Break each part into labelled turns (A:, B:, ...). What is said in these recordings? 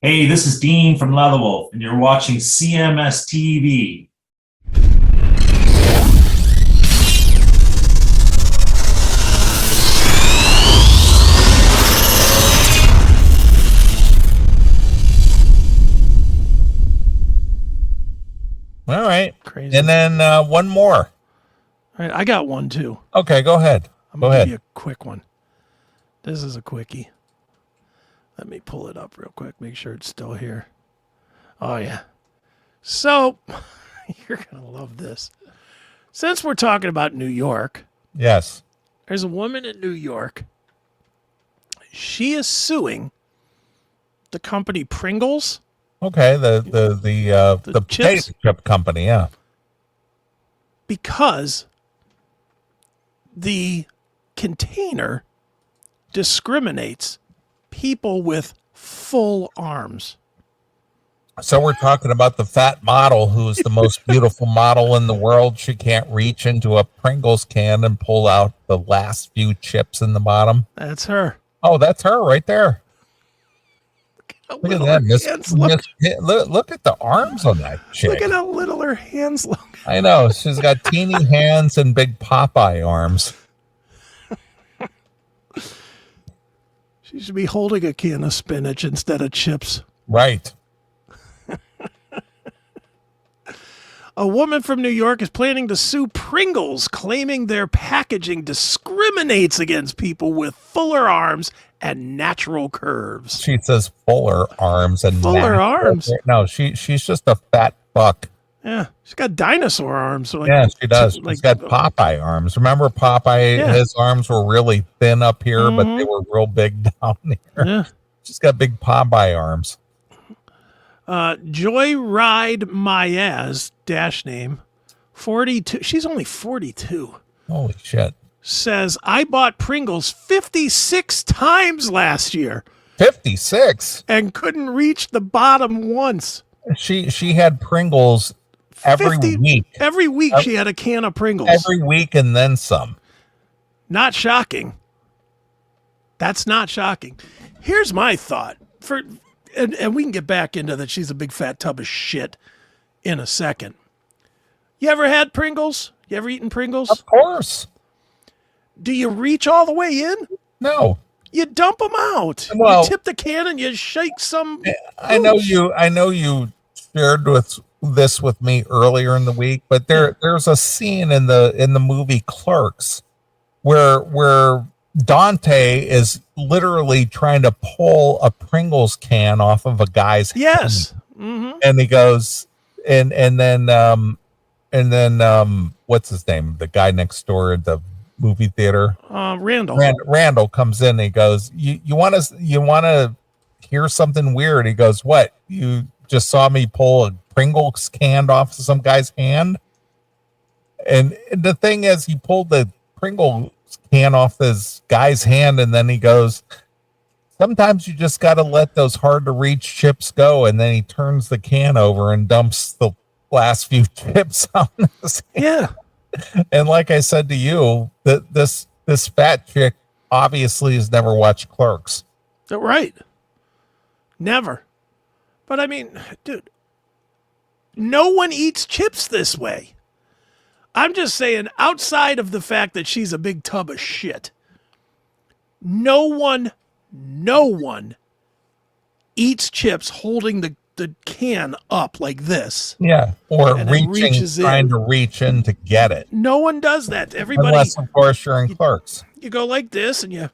A: Hey, this is Dean from Leatherwolf, and you're watching CMS TV.
B: All right.
C: Crazy.
B: And then one more.
C: All right, I got one too.
B: Okay, go ahead.
C: I'm
B: Go
C: gonna
B: ahead.
C: give you a quick one. This is a quickie. Let me pull it up real quick, make sure it's still here. Oh yeah. So you're gonna love this. Since we're talking about New York,
B: Yes.
C: there's a woman in New York. She is suing the company Pringles.
B: Okay. The potato
C: chips?
B: chip company. Yeah.
C: Because the container discriminates people with full arms.
B: So we're talking about the fat model who's the most beautiful model in the world. She can't reach into a Pringles can and pull out the last few chips in the bottom.
C: That's her.
B: Oh, that's her right there. Look at that. Look at the arms on that chick.
C: Look at how little her hands look.
B: I know. She's got teeny hands and big Popeye arms.
C: She should be holding a can of spinach instead of chips.
B: Right.
C: A woman from New York is planning to sue Pringles, claiming their packaging discriminates against people with fuller arms and natural curves.
B: She says fuller arms and
C: Fuller arms?
B: No, she's just a fat fuck.
C: Yeah, she's got dinosaur arms. So
B: Yeah, she does. She's got Popeye arms. Remember Popeye?
C: Yeah.
B: His arms were really thin up here, but they were real big down here.
C: Yeah.
B: She's got big Popeye arms.
C: Joyride Mayaz, dash name, 42. She's only 42.
B: Holy shit.
C: Says, I bought Pringles 56 times last year
B: 56.
C: and couldn't reach the bottom once.
B: She had Pringles every
C: 50
B: week.
C: Every week she had a can of Pringles.
B: Every week and then some.
C: Not shocking. That's not shocking. Here's my thought. And we can get back into that she's a big fat tub of shit in a second. You ever had Pringles? You ever eaten Pringles?
B: Of course.
C: Do you reach all the way in?
B: No.
C: You dump them out.
B: Well,
C: you tip the can and you shake some.
B: I know you shared this with me earlier in the week, but there's a scene in the movie Clerks where Dante is literally trying to pull a Pringles can off of a guy's hand.
C: Mm-hmm.
B: And he goes and then what's his name? The guy next door at the movie theater.
C: Randall.
B: Randall comes in and he goes, You wanna hear something weird? He goes, what? You just saw me pull a Pringles can off of some guy's hand? And the thing is, he pulled the Pringles can off this guy's hand, and then he goes, sometimes you just got to let those hard to reach chips go. And then he turns the can over and dumps the last few chips on his hand.
C: Yeah.
B: And like I said to you, this fat chick obviously has never watched Clerks.
C: Right. Never. But I mean, dude, no one eats chips this way. I'm just saying, outside of the fact that she's a big tub of shit, no one eats chips holding the can up like this.
B: Yeah, or trying to reach in to get it.
C: No one does that. Everybody,
B: unless of course you're in Clerks.
C: You go like this and
B: you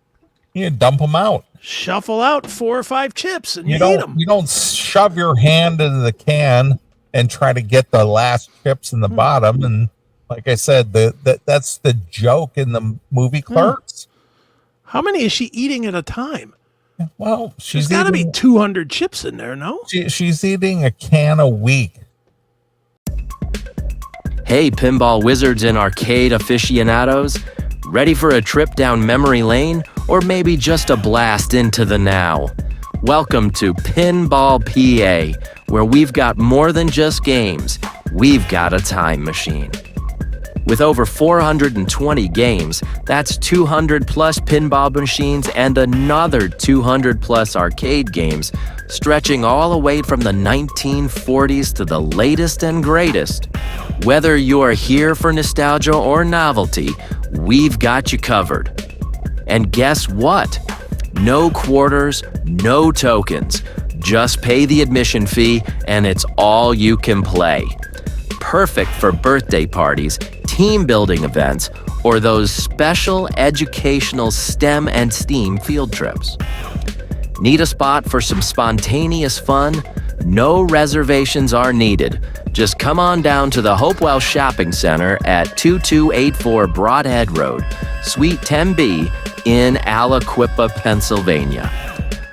B: dump them out.
C: Shuffle out 4 or 5 chips and you eat them.
B: You don't shove your hand into the can and try to get the last chips in the bottom. And like I said, that's the joke in the movie Clerks.
C: How many is she eating at a time?
B: Well,
C: there's got to be 200 chips in there, no?
B: She's eating a can a week.
D: Hey, pinball wizards and arcade aficionados. Ready for a trip down memory lane? Or maybe just a blast into the now? Welcome to Pinball PA, where we've got more than just games. We've got a time machine. With over 420 games, that's 200 plus pinball machines and another 200 plus arcade games, stretching all the way from the 1940s to the latest and greatest. Whether you're here for nostalgia or novelty, we've got you covered. And guess what? No quarters, no tokens. Just pay the admission fee and it's all you can play. Perfect for birthday parties, team building events, or those special educational STEM and STEAM field trips. Need a spot for some spontaneous fun? No reservations are needed. Just come on down to the Hopewell Shopping Center at 2284 Broadhead Road, Suite 10B in Aliquippa, Pennsylvania.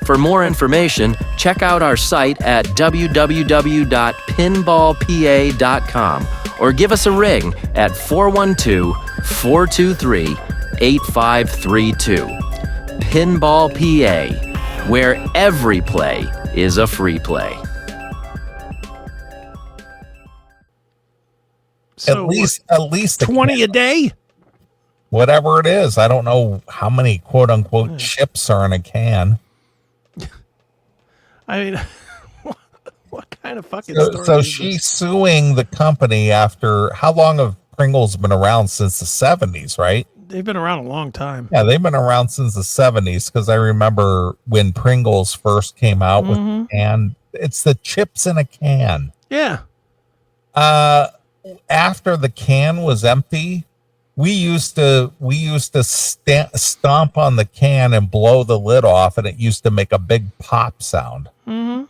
D: For more information, check out our site at www.pinballpa.com or give us a ring at 412-423-8532. Pinball PA, where every play is a free play.
C: So
B: at least
C: 20 a day?
B: Whatever it is. I don't know how many quote unquote chips are in a can.
C: I mean, what kind of fucking story
B: So
C: is
B: she's
C: this?
B: suing the company after how long have Pringles been around? Since the 70s, right?
C: They've been around a long time.
B: Yeah, they've been around since the 70s because I remember when Pringles first came out with and it's the chips in a can.
C: Yeah.
B: After the can was empty, we used to stomp on the can and blow the lid off, and it used to make a big pop sound.
C: Mm-hmm.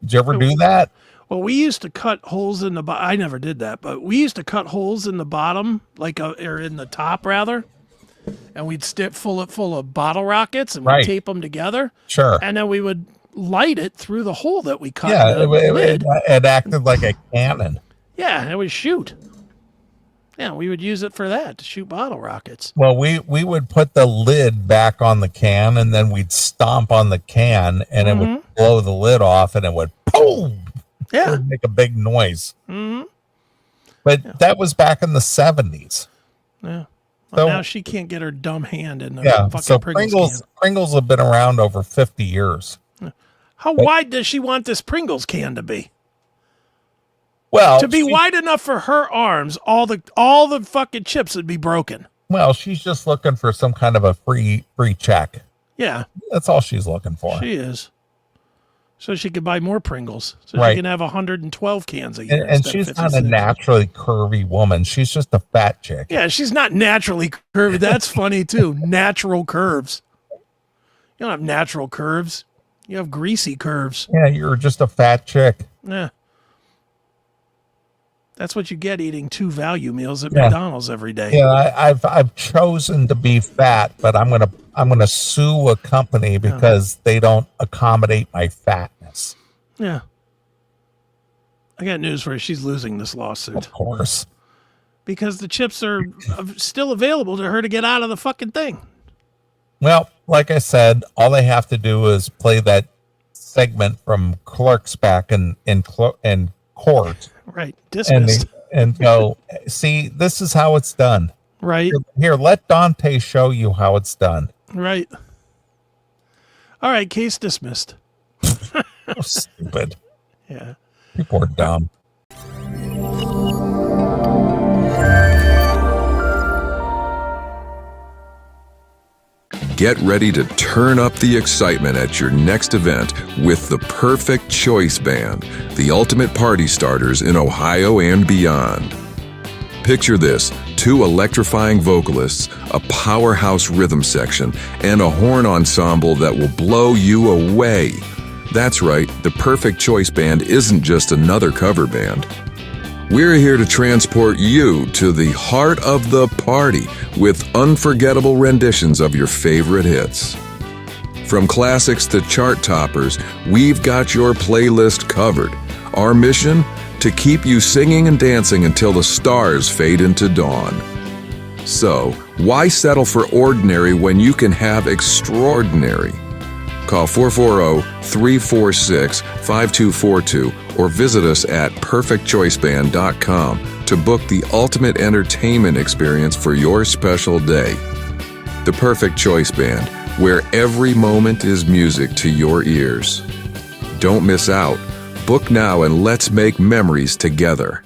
B: Did you ever do that?
C: Well, we used to cut holes in the bottom. I never did that, but we used to cut holes in the bottom, or in the top rather, and we'd stick full of bottle rockets, and we'd
B: Right.
C: tape them together.
B: Sure.
C: And then we would light it through the hole that we cut.
B: Yeah,
C: in the lid.
B: it acted like a cannon.
C: Yeah, and it would shoot. Yeah, we would use it for that, to shoot bottle rockets.
B: Well, we would put the lid back on the can, and then we'd stomp on the can, and it would blow the lid off, and it would boom. It
C: Yeah.
B: would make a big noise.
C: Mm-hmm.
B: But that was back in the 70s.
C: Yeah. Well,
B: So-
C: now she can't get her dumb hand in the
B: Yeah.
C: fucking
B: So
C: Pringles
B: Pringles have been around over 50 years.
C: can. How wide does she want this Pringles can to be?
B: Well,
C: To be wide enough for her arms, all the fucking chips would be broken.
B: Well, she's just looking for some kind of a free check.
C: Yeah,
B: That's all she's looking for.
C: she is. So she could buy more Pringles. So
B: Right.
C: she can have 112 cans a year.
B: And
C: instead of
B: she's not a
C: 56.
B: naturally curvy woman. She's just a fat chick.
C: Yeah, she's not naturally curvy. That's funny too. Natural curves. You don't have natural curves. You have greasy curves.
B: Yeah, you're just a fat chick.
C: Yeah. That's what you get eating 2 value meals at
B: Yeah.
C: McDonald's every day.
B: Yeah, I've chosen to be fat, but I'm gonna sue a company because they don't accommodate my fatness.
C: Yeah. I got news for you. She's losing this lawsuit
B: Of course.
C: because the chips are still available to her to get out of the fucking thing.
B: Well, like I said, all they have to do is play that segment from Clerks back in court.
C: Right.
B: And
C: Dismissed.
B: and go, see, this is how it's done.
C: Right.
B: Here, let Dante show you how it's done.
C: Right. All right. Case dismissed.
B: So stupid.
C: Yeah.
B: People are dumb.
E: Get ready to turn up the excitement at your next event with the Perfect Choice Band, the ultimate party starters in Ohio and beyond. Picture this: 2 electrifying vocalists, a powerhouse rhythm section, and a horn ensemble that will blow you away. That's right, the Perfect Choice Band isn't just another cover band. We're here to transport you to the heart of the party with unforgettable renditions of your favorite hits. From classics to chart toppers, we've got your playlist covered. Our mission? To keep you singing and dancing until the stars fade into dawn. So, why settle for ordinary when you can have extraordinary? Call 440-346-5242 or visit us at perfectchoiceband.com to to book the ultimate entertainment experience for your special day. The Perfect Choice Band, where every moment is music to your ears. Don't miss out. Book now and let's make memories together.